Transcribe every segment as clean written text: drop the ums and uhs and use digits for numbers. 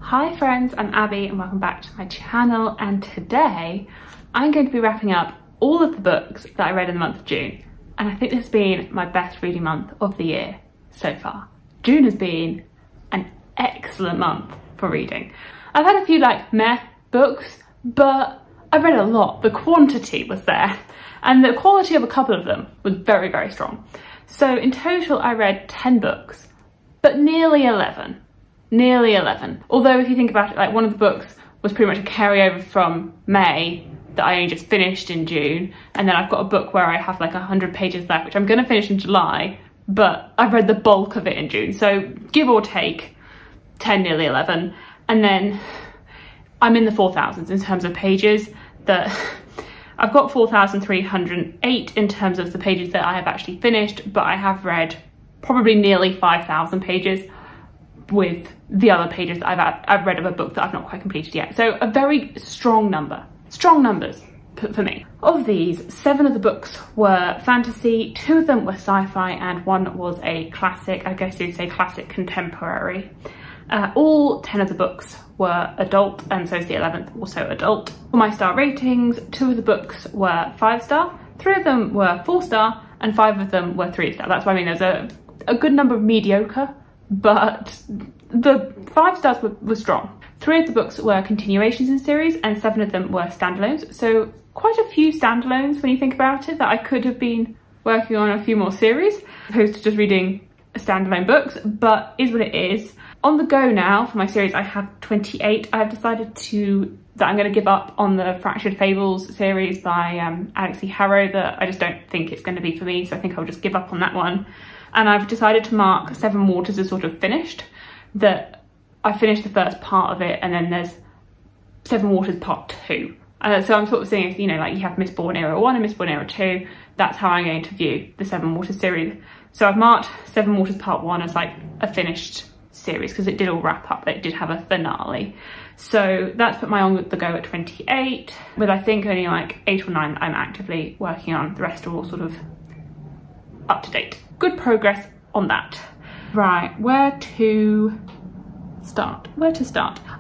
Hi friends, I'm Abby and welcome back to my channel, and today I'm going to be wrapping up all of the books that I read in the month of June, and I think this has been my best reading month of the year so far. June has been an excellent month for reading. I've had a few like meh books, but I've read a lot. The quantity was there and the quality of a couple of them was very, very strong. So in total I read 10 books, but nearly 11. Although if you think about it, like one of the books was pretty much a carryover from May that I only just finished in June, and then I've got a book where I have like 100 pages left, which I'm going to finish in July, but I've read the bulk of it in June, so give or take 10, nearly 11, and then I'm in the 4,000s in terms of pages. That I've got 4,308 in terms of the pages that I have actually finished, but I have read probably nearly 5,000 pages with the other pages that I've read of a book that I've not quite completed yet. So a very strong number, strong numbers for me. Of these, 7 of the books were fantasy, 2 of them were sci-fi, and 1 was a classic, I guess you'd say classic contemporary. All 10 of the books were adult, and so is the 11th also adult. For my star ratings, 2 of the books were 5-star, 3 of them were 4-star, and 5 of them were 3-star. That's what I mean, there's a good number of mediocre, but the 5 stars were strong. 3 of the books were continuations in series and 7 of them were standalones. So quite a few standalones when you think about it, that I could have been working on a few more series opposed to just reading standalone books, but is what it is. On the go now for my series, I have 28. I've decided that I'm going to give up on the Fractured Fables series by Alex E. Harrow, that I just don't think it's going to be for me, so I think I'll just give up on that one. And I've decided to mark Seven Waters as sort of finished, that I finished the first part of it and then there's Seven Waters Part 2. So I'm sort of seeing, you know, like you have Mistborn Era 1 and Mistborn Era 2, that's how I'm going to view the Seven Waters series. So I've marked Seven Waters Part 1 as like a finished series because it did all wrap up, it did have a finale. So that's put my on the go at 28, with I think only like 8 or 9 that I'm actively working on. The rest are all sort of up to date. Good progress on that. Right, where to start?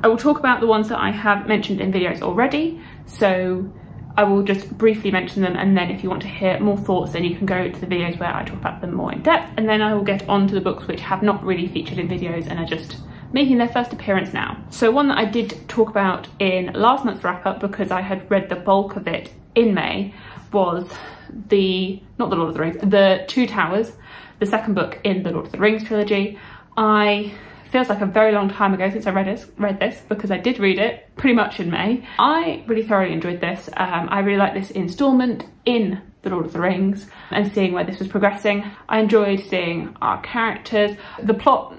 I will talk about the ones that I have mentioned in videos already, so I will just briefly mention them, and then if you want to hear more thoughts, then you can go to the videos where I talk about them more in depth, and then I will get on to the books which have not really featured in videos and are just making their first appearance now. So one that I did talk about in last month's wrap up, because I had read the bulk of it in May, was not the Lord of the Rings, the Two Towers, the second book in the Lord of the Rings trilogy. Feels like a very long time ago since I read this because I did read it pretty much in May. I really thoroughly enjoyed this. I really liked this instalment in the Lord of the Rings and seeing where this was progressing. I enjoyed seeing our characters. The plot,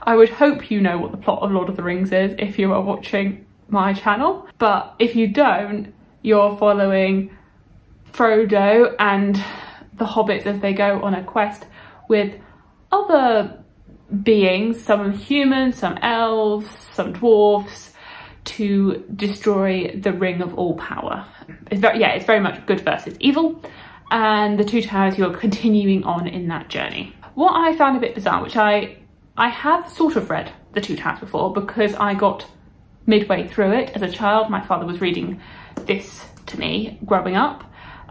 I would hope you know what the plot of Lord of the Rings is if you are watching my channel, but if you don't, you're following Frodo and the hobbits as they go on a quest with other beings, some humans, some elves, some dwarves, to destroy the Ring of All Power. It's very much good versus evil, and the Two Towers, you're continuing on in that journey. What I found a bit bizarre, which I have sort of read the Two Towers before because I got midway through it as a child. My father was reading this to me growing up,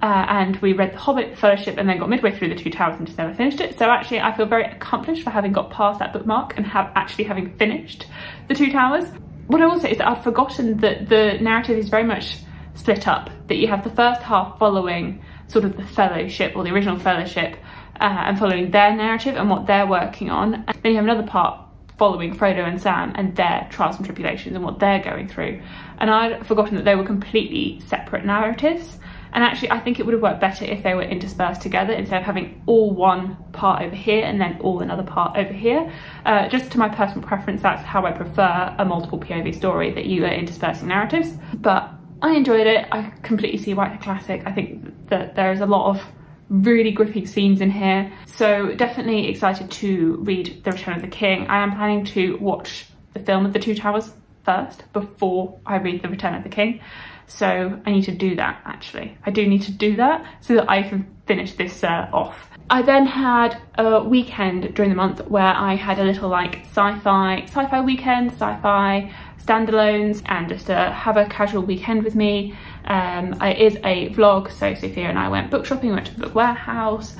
and we read The Hobbit, Fellowship, and then got midway through the Two Towers and just never finished it. So actually I feel very accomplished for having got past that bookmark and having finished the Two Towers. What I will say is that I've forgotten that the narrative is very much split up, that you have the first half following sort of the Fellowship, or the original Fellowship, and following their narrative and what they're working on, and then you have another part following Frodo and Sam and their trials and tribulations and what they're going through. And I'd forgotten that they were completely separate narratives. And actually, I think it would have worked better if they were interspersed together instead of having all one part over here and then all another part over here. Just to my personal preference, that's how I prefer a multiple POV story, that you are interspersing narratives. But I enjoyed it. I completely see why it's a classic. I think that there is a lot of really gripping scenes in here. So definitely excited to read The Return of the King. I am planning to watch the film of The Two Towers first before I read The Return of the King. So I need to do that, actually. I do need to do that so that I can finish this off. I then had a weekend during the month where I had a little like SciFi Weekend, sci-fi standalones, and just to have a casual weekend with me. It is a vlog, so Sophia and I went book shopping, went to the book warehouse.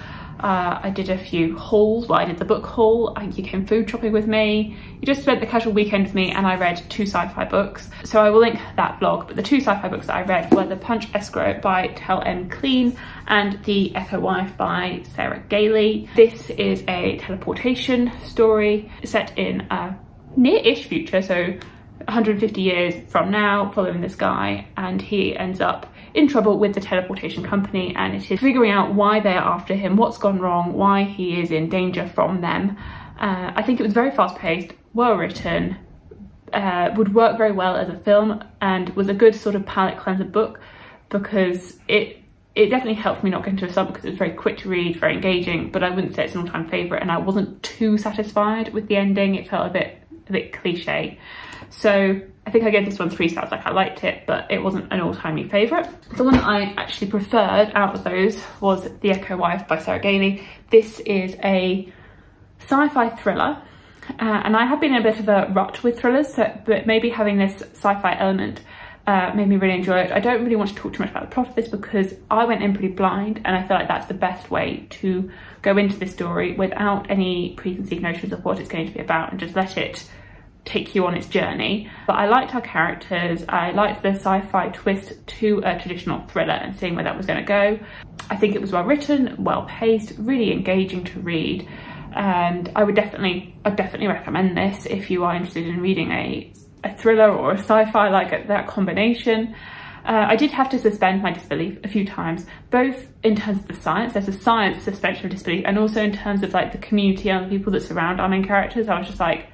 I did a few hauls. Well, I did the book haul. You came food shopping with me. You just spent the casual weekend with me, and I read 2 sci-fi books. So I will link that vlog, but the 2 sci-fi books that I read were The Punch Escrow by Tell M. Clean and The Echo Wife by Sarah Gailey. This is a teleportation story set in a near-ish future, so 150 years from now, following this guy, and he ends up in trouble with the teleportation company, and it is figuring out why they're after him, what's gone wrong, why he is in danger from them. I think it was very fast-paced, well written, would work very well as a film, and was a good sort of palate cleanser book, because it definitely helped me not get into a slump, because it was very quick to read, very engaging, but I wouldn't say it's an all-time favourite, and I wasn't too satisfied with the ending. It felt a bit cliche. So I think I gave this one 3 stars. Like, I liked it, but it wasn't an all-time favourite. The one that I actually preferred out of those was The Echo Wife by Sarah Gailey. This is a sci-fi thriller, and I have been in a bit of a rut with thrillers, but maybe having this sci-fi element made me really enjoy it. I don't really want to talk too much about the plot of this because I went in pretty blind, and I feel like that's the best way to go into this story without any preconceived notions of what it's going to be about, and just let it take you on its journey. But I liked our characters. I liked the sci-fi twist to a traditional thriller and seeing where that was going to go. I think it was well written, well paced, really engaging to read, and I'd definitely recommend this if you are interested in reading a thriller or a sci-fi, like that combination. I did have to suspend my disbelief a few times, both in terms of the science. There's a science suspension of disbelief, and also in terms of like the community and the people that surround our main characters. I was just like,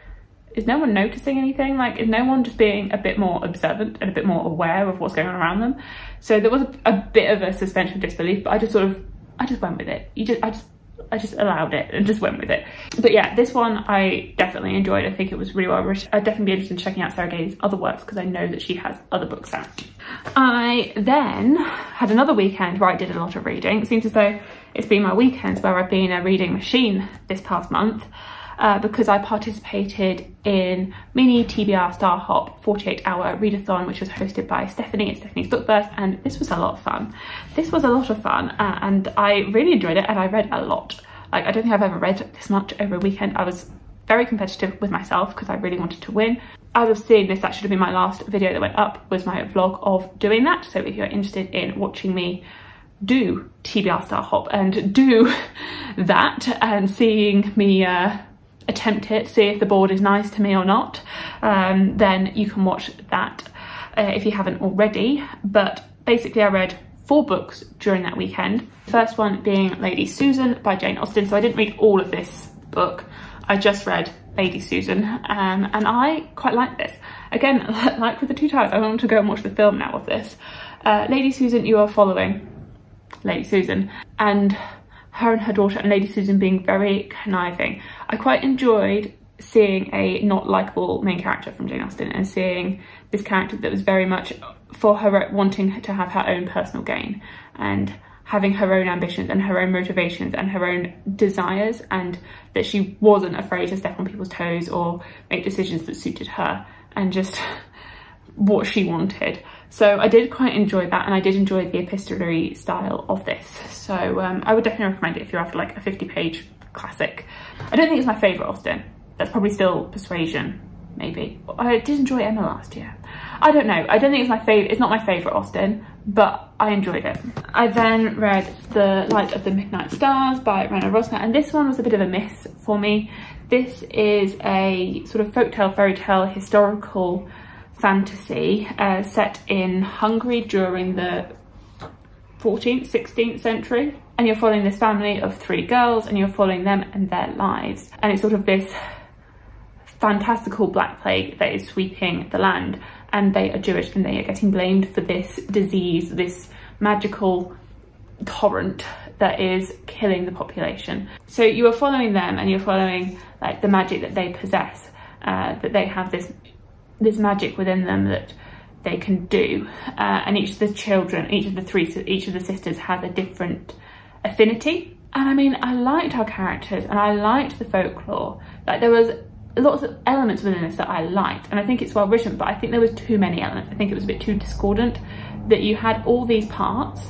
is no one noticing anything? Like, is no one just being a bit more observant and a bit more aware of what's going on around them? So there was a bit of a suspension of disbelief, but I just went with it. I just allowed it and just went with it. But yeah, this one I definitely enjoyed. I think it was really well written. I'd definitely be interested in checking out Sarah Gailey's other works, because I know that she has other books out. I then had another weekend where I did a lot of reading. It seems as though it's been my weekends where I've been a reading machine this past month. Because I participated in mini TBR Star Hop 48-hour readathon, which was hosted by Stephanie at Stephanie's Bookburst, and this was a lot of fun. And I really enjoyed it, and I read a lot. Like, I don't think I've ever read this much over a weekend. I was very competitive with myself because I really wanted to win. As of seeing this, that should have been my last video that went up, was my vlog of doing that. So if you're interested in watching me do TBR Star Hop and do that and seeing me attempt it, see if the board is nice to me or not, then you can watch that if you haven't already. But basically I read 4 books during that weekend. The first one being Lady Susan by Jane Austen. So I didn't read all of this book, I just read Lady Susan, and I quite like this. Again, like with the 2 towers, I want to go and watch the film now of this. Lady Susan, you are following Lady Susan and her daughter, and Lady Susan being very conniving. I quite enjoyed seeing a not likeable main character from Jane Austen, and seeing this character that was very much for her wanting to have her own personal gain and having her own ambitions and her own motivations and her own desires, and that she wasn't afraid to step on people's toes or make decisions that suited her and just what she wanted. So I did quite enjoy that, and I did enjoy the epistolary style of this. So I would definitely recommend it if you're after like a 50-page classic. I don't think it's my favourite Austen. That's probably still Persuasion, maybe. I did enjoy Emma last year. I don't know. I don't think it's my favourite. It's not my favourite Austen, but I enjoyed it. I then read The Light of the Midnight Stars by Rana Rosner, and this one was a bit of a miss for me. This is a sort of folktale, fairy tale, historical fantasy set in Hungary during the 14th, 16th century, and you're following this family of 3 girls, and you're following them and their lives, and it's sort of this fantastical black plague that is sweeping the land, and they are Jewish, and they are getting blamed for this disease, this magical torrent that is killing the population. So you are following them, and you're following like the magic that they possess, that they have this this magic within them that they can do, and each of the children, each of the sisters has a different affinity. And I mean, I liked our characters and I liked the folklore. Like, there was lots of elements within this that I liked, and I think it's well written, but I think there was too many elements. I think it was a bit too discordant, that you had all these parts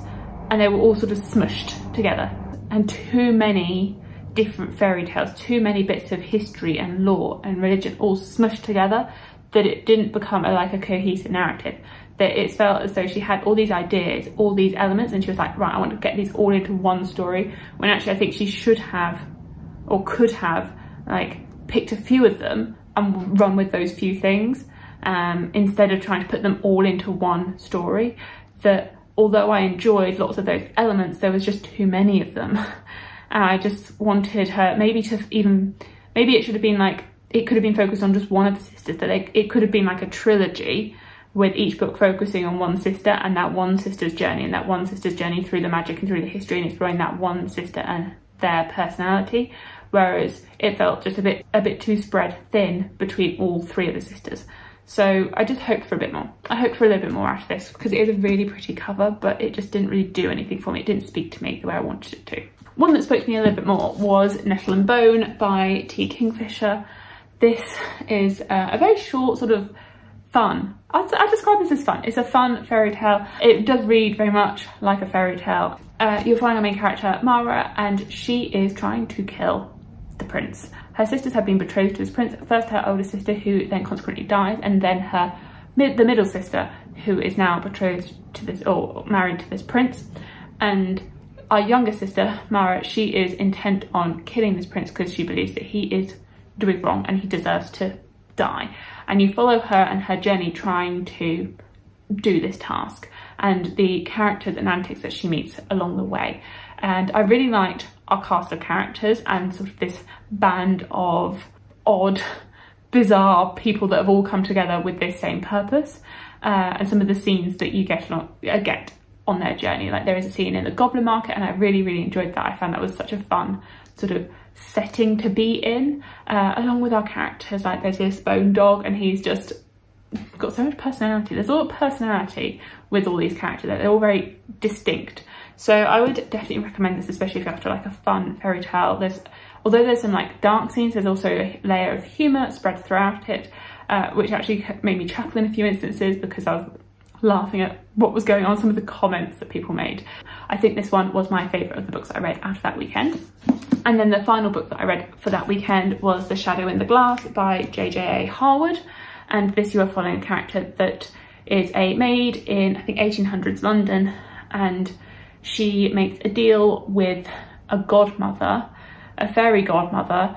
and they were all sort of smushed together, and too many different fairy tales, too many bits of history and lore and religion all smushed together, that it didn't become like a cohesive narrative. That it felt as though she had all these ideas, all these elements, and she was like, right, I want to get these all into one story, when actually I think she should have, or could have, like, picked a few of them and run with those few things, instead of trying to put them all into one story. That although I enjoyed lots of those elements, there was just too many of them. And I just wanted her maybe it should have been like, it could have been focused on just one of the sisters, that it could have been like a trilogy with each book focusing on one sister and that one sister's journey, and that one sister's journey through the magic and through the history, and exploring that one sister and their personality. Whereas it felt just a bit too spread thin between all three of the sisters. So I just hoped for a bit more. I hoped for a little bit more out of this, because it is a really pretty cover, but it just didn't really do anything for me. It didn't speak to me the way I wanted it to. One that spoke to me a little bit more was Nettle and Bone by T. Kingfisher. This is a very short, sort of fun. I describe this as fun. It's a fun fairy tale. It does read very much like a fairy tale. You're following our main character, Mara, and she is trying to kill the prince. Her sisters have been betrothed to this prince. First her older sister, who then consequently dies, and then the middle sister, who is now betrothed to this, or married to this prince. And our younger sister, Mara, she is intent on killing this prince because she believes that he is doing wrong and he deserves to die. And you follow her and her journey trying to do this task, and the characters and antics that she meets along the way. And I really liked our cast of characters and sort of this band of odd, bizarre people that have all come together with this same purpose, and some of the scenes that you get on their journey. Like, there is a scene in the Goblin Market, and I really, really enjoyed that. I found that was such a fun sort of setting to be in, along with our characters. Like, there's this bone dog, and he's just got so much personality. There's a lot of personality with all these characters. They're all very distinct. So I would definitely recommend this, especially if you're after like a fun fairy tale. Although there's some like dark scenes, there's also a layer of humour spread throughout it, which actually made me chuckle in a few instances, because I was laughing at what was going on, some of the comments that people made. I think this one was my favourite of the books that I read out of that weekend. And then the final book that I read for that weekend was The Shadow in the Glass by J.J.A. Harwood. And this, you are following a character that is a maid in, I think, 1800s London, and she makes a deal with a godmother, a fairy godmother,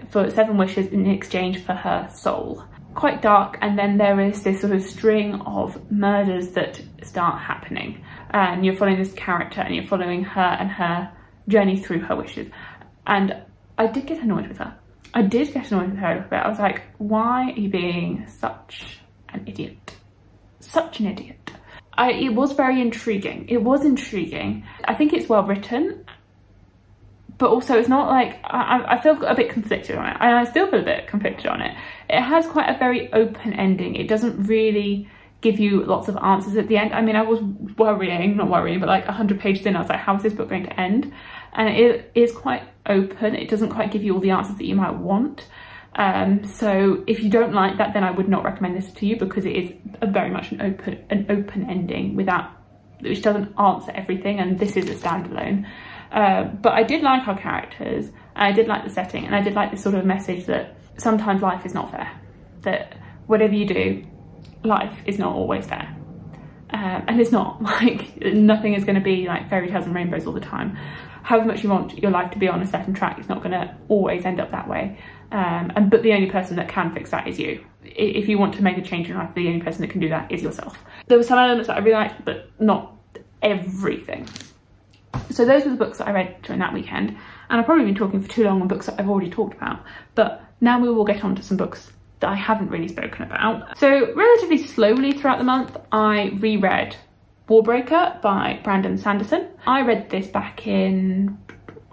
for 7 wishes in exchange for her soul. Quite dark, and then there is this sort of string of murders that start happening, and you're following this character and you're following her and her journey through her wishes. And I did get annoyed with her. I did get annoyed with her a little bit. I was like, why are you being such an idiot? Such an idiot. It was very intriguing. It was intriguing. I think it's well written, but also it's not like, I feel a bit conflicted on it, and I still feel a bit conflicted on it. It has quite a very open ending. It doesn't really give you lots of answers at the end. I mean, I was not worrying, but like 100 pages in, I was like, how is this book going to end? And it is quite open. It doesn't quite give you all the answers that you might want. So if you don't like that, then I would not recommend this to you, because it is very much an open ending which doesn't answer everything, and this is a standalone. But I did like our characters, and I did like the setting, and I did like this sort of message that sometimes life is not fair. That whatever you do, life is not always fair. And it's not, like, nothing is going to be like fairy tales and rainbows all the time. However much you want your life to be on a certain track, it's not going to always end up that way. But the only person that can fix that is you. If you want to make a change in life, the only person that can do that is yourself. There were some elements that I really liked, but not everything. So those were the books that I read during that weekend, and I've probably been talking for too long on books that I've already talked about, but now we will get on to some books that I haven't really spoken about. So relatively slowly throughout the month, I reread Warbreaker by Brandon Sanderson. I read this back in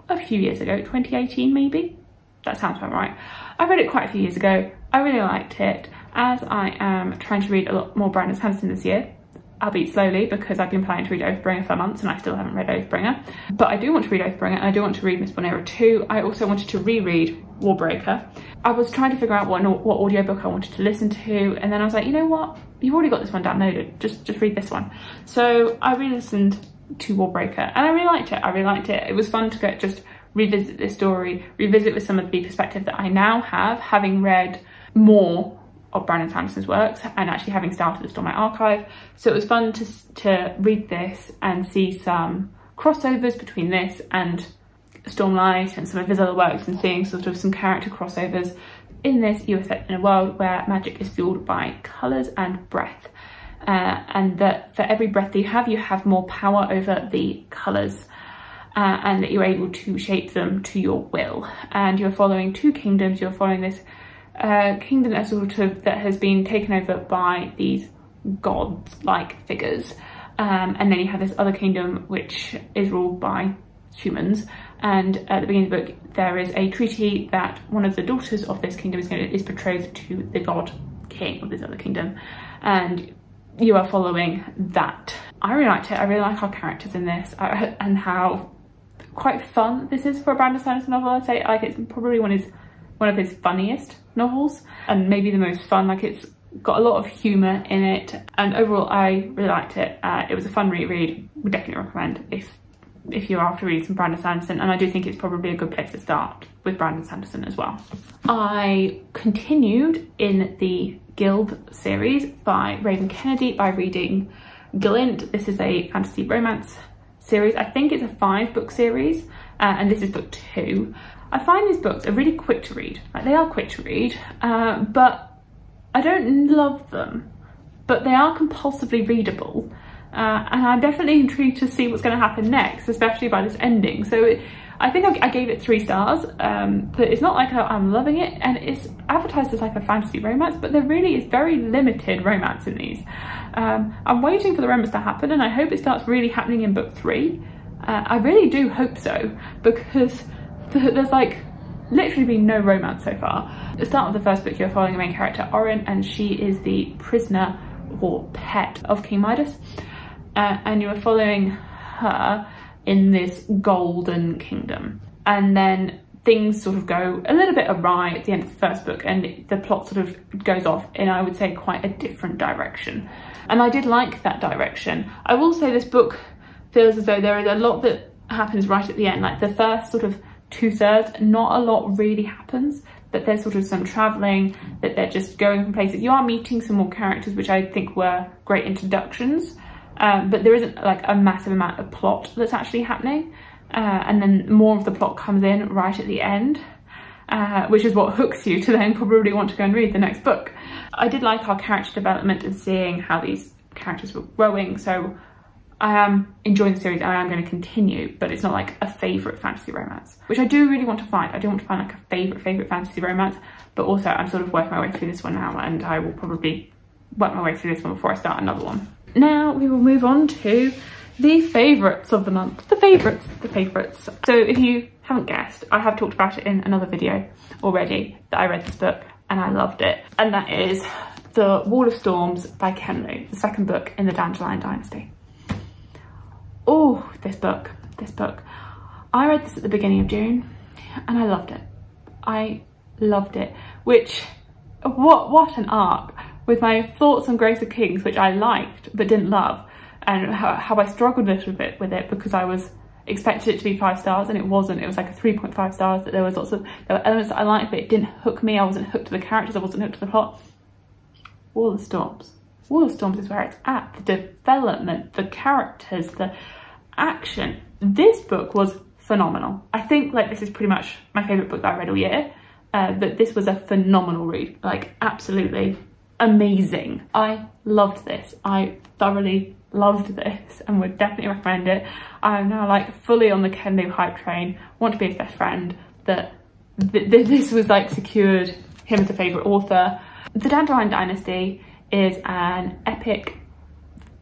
a few years ago, 2018 maybe? That sounds about right. I read it quite a few years ago. I really liked it, as I am trying to read a lot more Brandon Sanderson this year, albeit slowly because I've been planning to read Oathbringer for months and I still haven't read Oathbringer. But I do want to read Oathbringer and I do want to read Miss Bonera too. I also wanted to reread Warbreaker. I was trying to figure out what audiobook I wanted to listen to, and then I was like, you know what? You've already got this one downloaded, just read this one. So I re-listened to Warbreaker and I really liked it. I really liked it. It was fun to just revisit this story, revisit with some of the perspective that I now have, having read more of Brandon Sanderson's works and actually having started the Stormlight Archive. So it was fun to read this and see some crossovers between this and Stormlight and some of his other works, and seeing sort of some character crossovers. In this, you are set in a world where magic is fueled by colours and breath, and that for every breath that you have more power over the colours, and that you're able to shape them to your will. And you're following two kingdoms. You're following this kingdom that has been taken over by these gods-like figures, and then you have this other kingdom which is ruled by humans. And at the beginning of the book, there is a treaty that one of the daughters of this kingdom is betrothed to the god king of this other kingdom, and you are following that. I really liked it. I really like our characters in this, and how quite fun this is for a Brandon Sanderson novel. I'd say like it's probably one of his funniest novels, and maybe the most fun. Like, it's got a lot of humour in it, and overall I really liked it. It was a fun reread. Would definitely recommend if you're after reading some Brandon Sanderson, and I do think it's probably a good place to start with Brandon Sanderson as well. I continued in the Guild series by Raven Kennedy by reading Glint. This is a fantasy romance series. I think it's a 5-book series, and this is book 2. I find these books are really quick to read. Like, they are quick to read, but I don't love them, but they are compulsively readable. And I'm definitely intrigued to see what's going to happen next, especially by this ending. So I think I gave it 3 stars, but it's not like I'm loving it, and it's advertised as like a fantasy romance, but there really is very limited romance in these. I'm waiting for the romance to happen, and I hope it starts really happening in book 3. I really do hope so, because there's like literally been no romance so far. At the start of the first book, you're following the main character, Orin, and she is the prisoner or pet of King Midas. And you are following her in this golden kingdom. And then things sort of go a little bit awry at the end of the first book, and the plot sort of goes off in, I would say, quite a different direction. And I did like that direction. I will say this book feels as though there is a lot that happens right at the end. Like, the first sort of 2/3, not a lot really happens, but there's sort of some travelling, that they're just going from places. You are meeting some more characters, which I think were great introductions. But there isn't like a massive amount of plot that's actually happening, and then more of the plot comes in right at the end, which is what hooks you to then probably want to go and read the next book. I did like our character development and seeing how these characters were growing, so I am enjoying the series and I am going to continue, but it's not like a favourite fantasy romance, which I do really want to find. I do want to find like a favourite fantasy romance, but also I'm sort of working my way through this one now, and I will probably work my way through this one before I start another one. Now we will move on to the favourites of the month. The favourites. So if you haven't guessed, I have talked about it in another video already, that I read this book and I loved it. And that is The Wall of Storms by Ken Liu, the 2nd book in the Dandelion Dynasty. Oh, this book. I read this at the beginning of June and I loved it. I loved it, what an arc. With my thoughts on Grace of Kings, which I liked but didn't love, and how I struggled a little bit with it because I was expected it to be 5 stars and it wasn't. It was like a 3.5 stars. That there were elements that I liked, but it didn't hook me. I wasn't hooked to the characters. I wasn't hooked to the plot. Wall of Storms. Wall of Storms is where it's at. The development, the characters, the action. This book was phenomenal. I think like this is pretty much my favourite book that I read all year. That this was a phenomenal read. Like, absolutely amazing. I loved this. I thoroughly loved this and would definitely recommend it. I'm now like fully on the Ken Liu hype train, want to be his best friend, that this was like secured him as a favourite author. The Dandelion Dynasty is an epic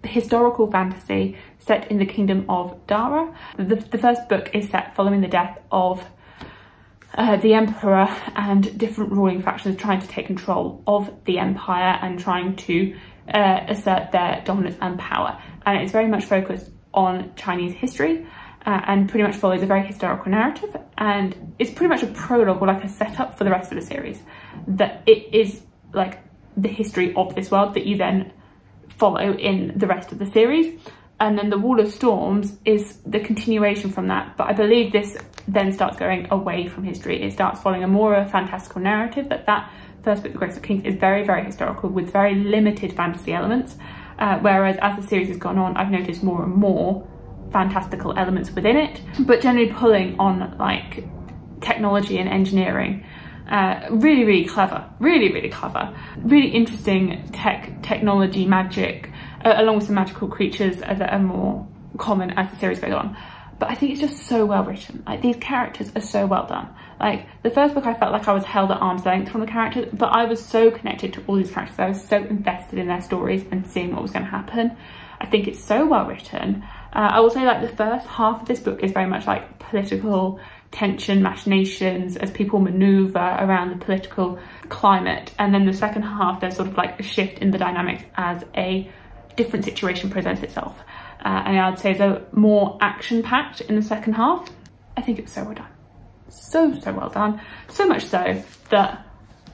historical fantasy set in the kingdom of Dara. The first book is set following the death of the emperor and different ruling factions trying to take control of the empire and trying to assert their dominance and power. And it's very much focused on Chinese history and pretty much follows a very historical narrative, and it's pretty much a prologue or like a setup for the rest of the series. That it is like the history of this world that you then follow in the rest of the series. And then the Wall of Storms is the continuation from that, but I believe this then starts going away from history. It starts following a more fantastical narrative, that first book, The Grace of Kings, is very, very historical with very limited fantasy elements, whereas as the series has gone on, I've noticed more and more fantastical elements within it, but generally pulling on like technology and engineering. Really, really clever, really clever, really interesting technology, magic, along with some magical creatures that are more common as the series goes on. But I think it's just so well written. Like, these characters are so well done. Like, the first book I felt like I was held at arm's length from the characters, but I was so connected to all these characters. I was so invested in their stories and seeing what was going to happen. I think it's so well written. I will say, like, the first half of this book is very much like political tension, machinations as people maneuver around the political climate, and then the second half there's sort of like a shift in the dynamics as a different situation presents itself, and I'd say they're more action-packed in the second half. I think it was so well done, so well done, so much so that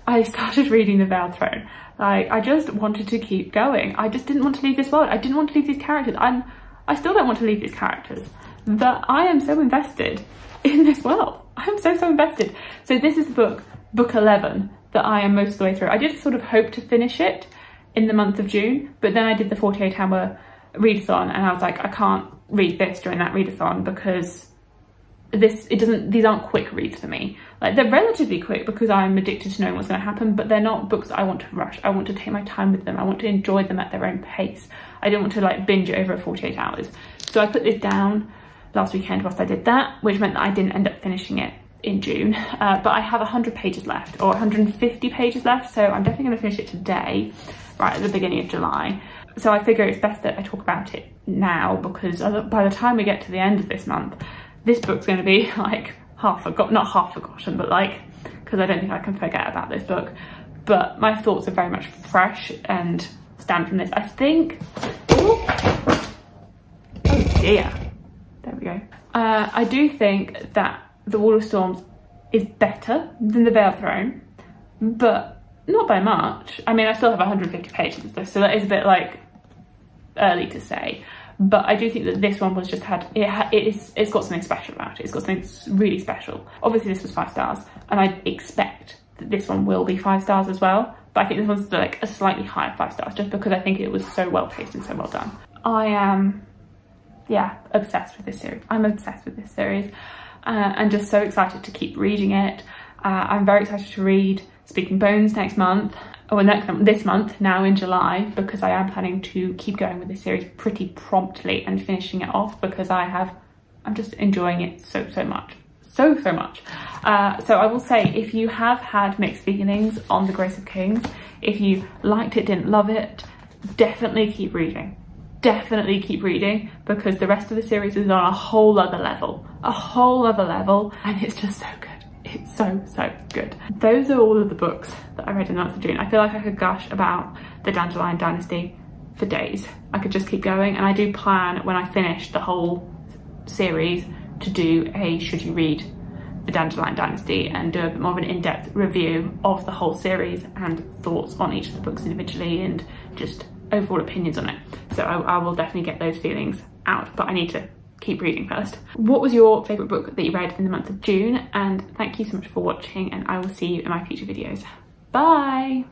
I started reading The Veiled Throne. Like, I just wanted to keep going. I just didn't want to leave this world. I didn't want to leave these characters. I still don't want to leave these characters, but I am so invested in this world. I'm so invested. So this is the book 11, that I am most of the way through. I did sort of hope to finish it in the month of June, but then I did the 48-hour readathon, and I was like, I can't read this during that readathon because these aren't quick reads for me. Like, they're relatively quick because I'm addicted to knowing what's going to happen, but they're not books that I want to rush. I want to take my time with them. I want to enjoy them at their own pace. I don't want to like binge over 48 hours. So I put this down last weekend whilst I did that, which meant that I didn't end up finishing it in June, but I have 100 pages left, or 150 pages left, so I'm definitely going to finish it today, right at the beginning of July. So I figure it's best that I talk about it now, because by the time we get to the end of this month, this book's going to be like not half forgotten, but like, because I don't think I can forget about this book, but my thoughts are very much fresh and stand from this. I think, oh dear, there we go. I do think that The Wall of Storms is better than The Veiled Throne, but not by much. I mean, I still have 150 pages of this, so that is a bit like early to say. But I do think that this one was just it's got something special about it. It's got something really special. Obviously this was 5 stars, and I expect that this one will be 5 stars as well. But I think this one's like a slightly higher 5 stars, just because I think it was so well paced and so well done. I am, yeah, obsessed with this series. I'm obsessed with this series, and just so excited to keep reading it. I'm very excited to read Speaking Bones next month, or this month, now in July, because I am planning to keep going with this series pretty promptly and finishing it off, because I'm just enjoying it so much. So much. So I will say, if you have had mixed feelings on The Grace of Kings, if you liked it, didn't love it, definitely keep reading. Definitely keep reading, because the rest of the series is on a whole other level, and it's just so good. It's so good. Those are all of the books that I read in the month of June. I feel like I could gush about the Dandelion Dynasty for days. I could just keep going, and I do plan, when I finish the whole series, to do a should you read the Dandelion Dynasty and do a bit more of an in-depth review of the whole series and thoughts on each of the books individually and just overall opinions on it. So I will definitely get those feelings out, but I need to keep reading first. What was your favourite book that you read in the month of June? And thank you so much for watching, and I will see you in my future videos. Bye!